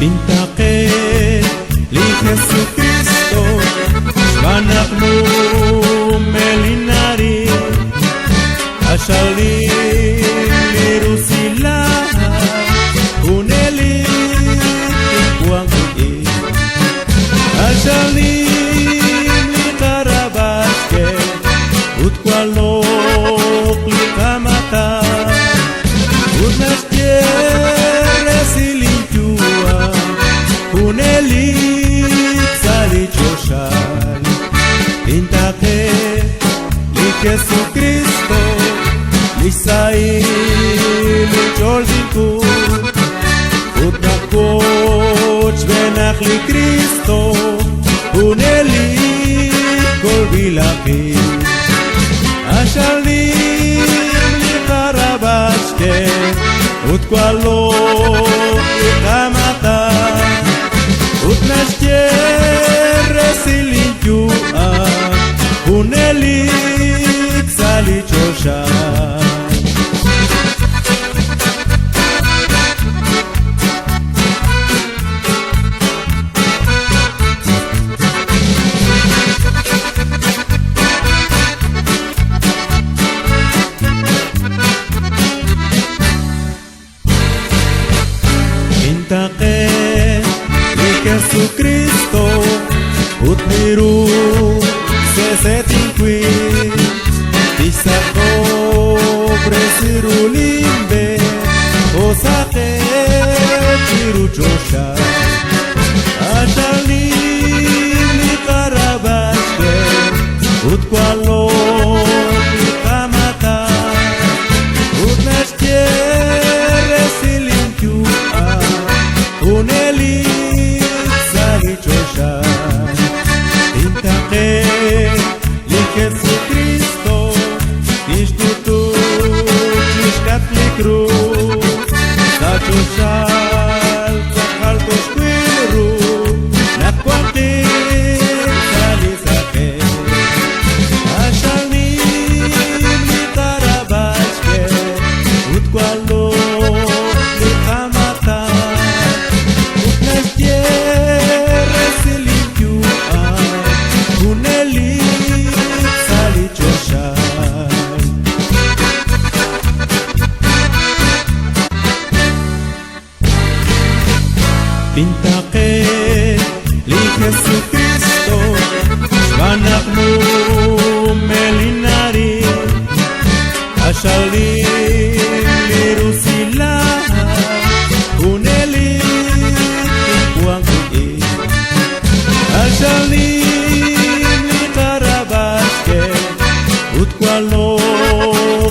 תנתקה לכסוכריסטו ואנחנו מלינרי השלים לירוסילה ונלי תקוואנגי השלים לקרבשקה ותקוואלוק לקמתה Jesucristo, Lisaí, Lijoldiku, Utnakoch benach li Cristo, Uneli kol bilachi, Ashalim li Karabashke, Utkwalok li Kamata, Utnashtier resilinjua, Uneli Joshua Intaqe Jesucristo utmiru sesetinqui Tisako presirulimbe osake chiruchosha ashalim likarabashke utkwalo likamata utnashtier resilinkyua uneli salichosha intaqe Jesucristo Sachoshal, Zachal Koshquiru, Nakwantir, Salizake, Ashalim, Litarabashke, Utkwalo, Likamata, Utnashtier, Resilinkua, Uneli, Salichoshal. תנתקה לכסוכריסטו ואנחנו מלינרי השלים לירוסילה ונלי תקוואנגי השלים